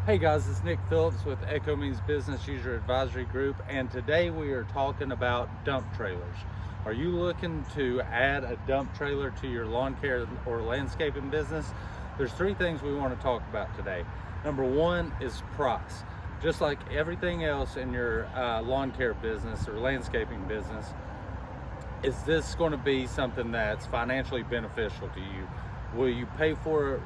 Hey guys, it's Nick Phillips with Echo Means Business User Advisory Group, and today we are talking about dump trailers. Are you looking to add a dump trailer to your lawn care or landscaping business? There's three things we want to talk about today. Number one is price. Just like everything else in your lawn care business or landscaping business, is this going to be something that's financially beneficial to you? Will you pay for it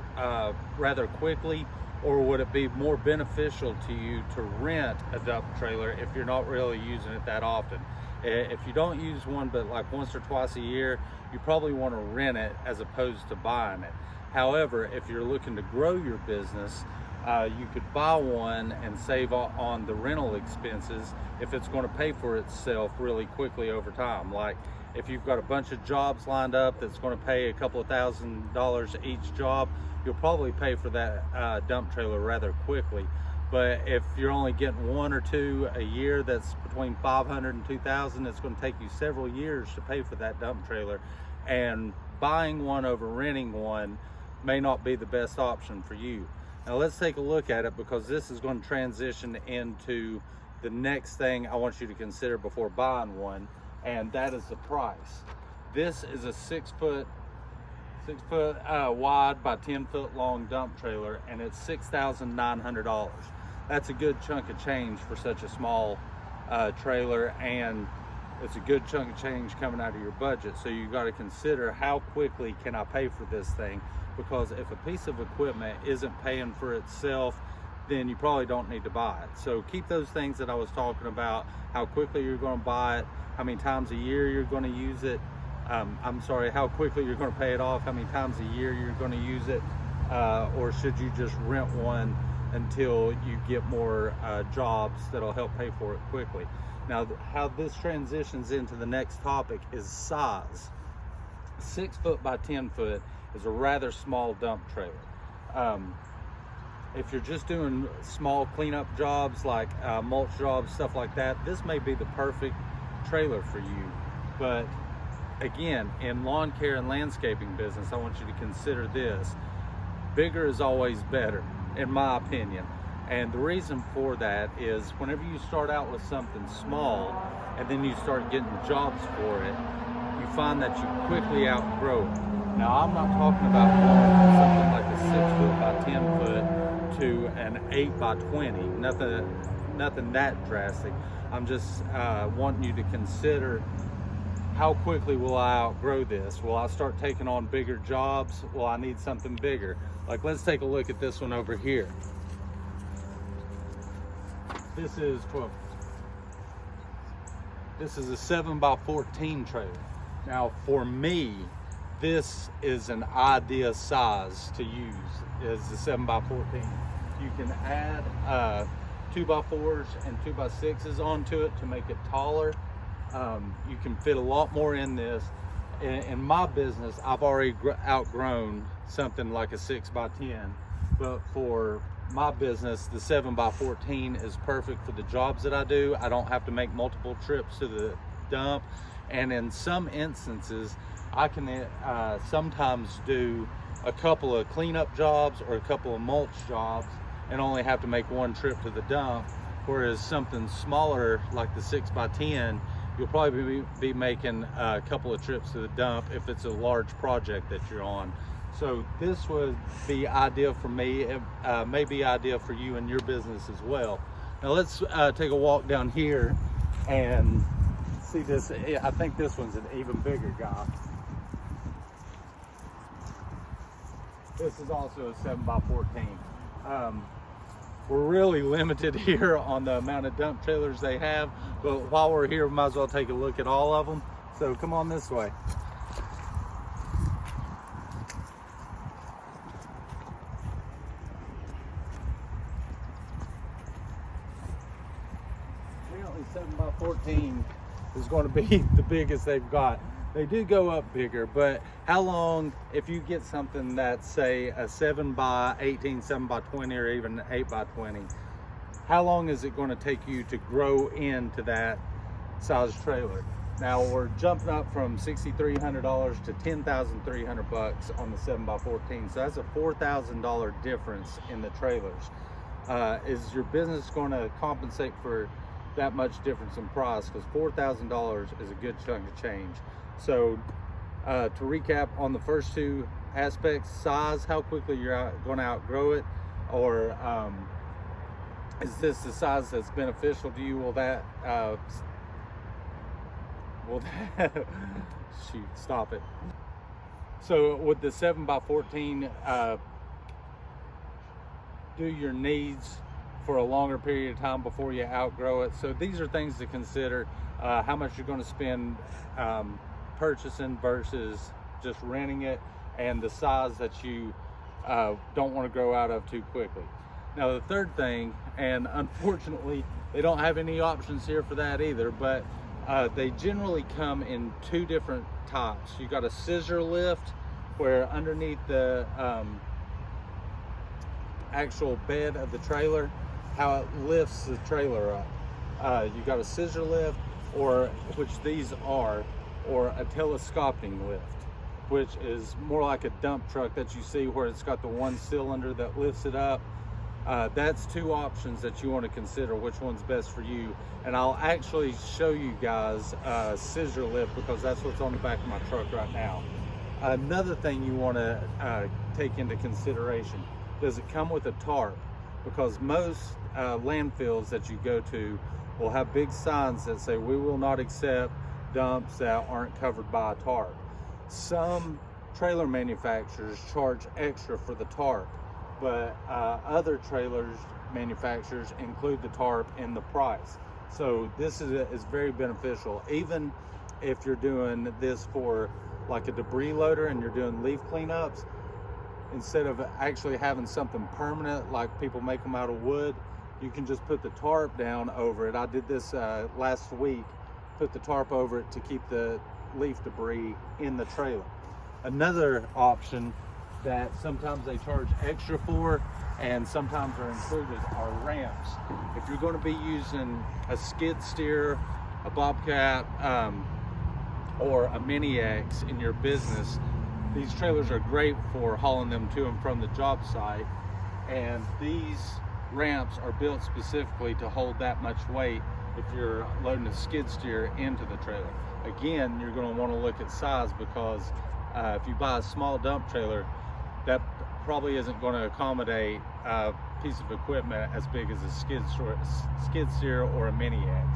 rather quickly, or would it be more beneficial to you to rent a dump trailer if you're not really using it that often? If you don't use one but like once or twice a year, you probably want to rent it as opposed to buying it. However, if you're looking to grow your business, you could buy one and save on the rental expenses if it's going to pay for itself really quickly over time. Like if you've got a bunch of jobs lined up that's going to pay a couple of $1,000s each job, you'll probably pay for that dump trailer rather quickly. But if you're only getting one or two a year that's between $500 and $2,000, it's going to take you several years to pay for that dump trailer, and buying one over renting one may not be the best option for you. Now let's take a look at it, because this is going to transition into the next thing I want you to consider before buying one, and that is the price. This is a 6 foot wide by 10 foot long dump trailer, and it's $6,900. That's a good chunk of change for such a small trailer, and it's a good chunk of change coming out of your budget. So you got to consider, how quickly can I pay for this thing? Because if a piece of equipment isn't paying for itself, then you probably don't need to buy it. So keep those things that I was talking about: how quickly you're going to buy it, how many times a year you're going to use it, how quickly you're going to pay it off, how many times a year you're going to use it, or should you just rent one until you get more jobs that'll help pay for it quickly. Now, how this transitions into the next topic is size. 6 foot by 10 foot is a rather small dump trailer. If you're just doing small cleanup jobs like mulch jobs, stuff like that, this may be the perfect trailer for you. But again, in lawn care and landscaping business, I want you to consider this: bigger is always better, in my opinion. And the reason for that is, whenever you start out with something small and then you start getting jobs for it, you find that you quickly outgrow it. Now, I'm not talking about going from something like a 6 foot by 10 foot to an 8 by 20, nothing that drastic. I'm just wanting you to consider, how quickly will I outgrow this? Will I start taking on bigger jobs? Will I need something bigger? Like, let's take a look at this one over here. This is a 7 by 14 trailer. Now, for me, this is an ideal size to use, is the 7 by 14. You can add 2 by 4s and 2 by 6s onto it to make it taller. You can fit a lot more in this. In my business, I've already outgrown something like a 6 by 10, but for my business, the 7 by 14 is perfect for the jobs that I do. I don't have to make multiple trips to the dump, and in some instances, I can sometimes do a couple of cleanup jobs or a couple of mulch jobs and only have to make one trip to the dump, whereas something smaller like the 6 by 10, you'll probably be making a couple of trips to the dump if it's a large project that you're on. So this would be ideal for me. It may be ideal for you and your business as well. Now let's take a walk down here and see this. I think this one's an even bigger guy. This is also a 7 by 14. We're really limited here on the amount of dump trailers they have, but while we're here, we might as well take a look at all of them. So come on this way. Apparently 7 by 14 is going to be the biggest they've got. They do go up bigger, but how long, if you get something that's, say, a 7 by 18, 7 by 20, or even 8 by 20, how long is it going to take you to grow into that size trailer? Now we're jumping up from $6,300 to $10,300 on the 7 by 14, so that's a $4,000 difference in the trailers. Is your business going to compensate for that much difference in price? Because $4,000 is a good chunk of change. So to recap on the first two aspects: size, how quickly you're going to outgrow it, or is this the size that's beneficial to you? Will that shoot, stop it. So with the 7x14, do your needs for a longer period of time before you outgrow it. So these are things to consider: how much you're going to spend purchasing versus just renting it, and the size that you don't want to grow out of too quickly. Now the third thing, and unfortunately they don't have any options here for that either, but they generally come in two different types. You got a scissor lift, where underneath the actual bed of the trailer, how it lifts the trailer up. You got a scissor lift, or which these are, or a telescoping lift, which is more like a dump truck that you see, where it's got the one cylinder that lifts it up. That's two options that you want to consider, which one's best for you. And I'll actually show you guys scissor lift, because that's what's on the back of my truck right now. Another thing you want to take into consideration: does it come with a tarp? Because most landfills that you go to will have big signs that say, "We will not accept dumps that aren't covered by a tarp." Some trailer manufacturers charge extra for the tarp, but other trailers manufacturers include the tarp in the price. So this is very beneficial. Even if you're doing this for like a debris loader and you're doing leaf cleanups, instead of actually having something permanent like people make them out of wood, you can just put the tarp down over it. I did this last week, put the tarp over it to keep the leaf debris in the trailer. Another option that sometimes they charge extra for, and sometimes are included, are ramps. If you're going to be using a skid steer, a bobcat, or a mini X in your business, these trailers are great for hauling them to and from the job site, and these ramps are built specifically to hold that much weight if you're loading a skid steer into the trailer. Again, you're going to want to look at size, because if you buy a small dump trailer, that probably isn't going to accommodate a piece of equipment as big as a skid steer or a mini X.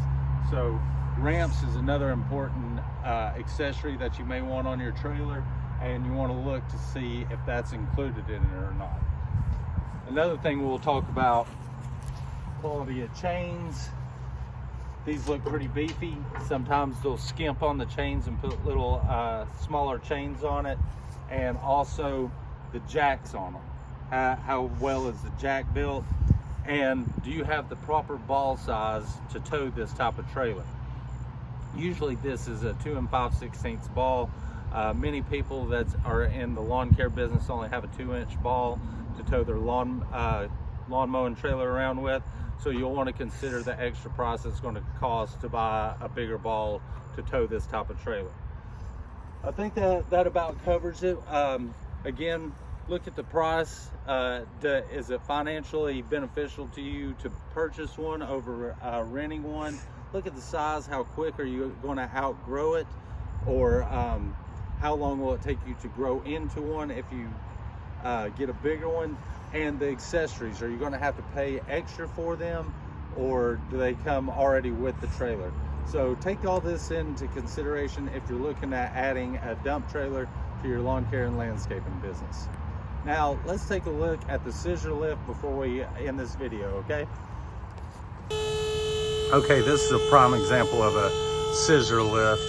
So ramps is another important accessory that you may want on your trailer, and you want to look to see if that's included in it or not. Another thing we'll talk about: quality of chains. These look pretty beefy. Sometimes they'll skimp on the chains and put little smaller chains on it, and also the jacks on them. How well is the jack built, and do you have the proper ball size to tow this type of trailer? Usually this is a 2 5/16 ball. Many people that are in the lawn care business only have a 2-inch ball to tow their lawn mowing trailer around with. So you'll want to consider the extra price it's going to cost to buy a bigger ball to tow this type of trailer. I think that about covers it. Again, look at the price. Is it financially beneficial to you to purchase one over renting one? Look at the size. How quick are you going to outgrow it? Or how long will it take you to grow into one if you get a bigger one? And the accessories, are you going to have to pay extra for them, or do they come already with the trailer? So take all this into consideration if you're looking at adding a dump trailer to your lawn care and landscaping business. Now let's take a look at the scissor lift before we end this video, okay? Okay, this is a prime example of a scissor lift.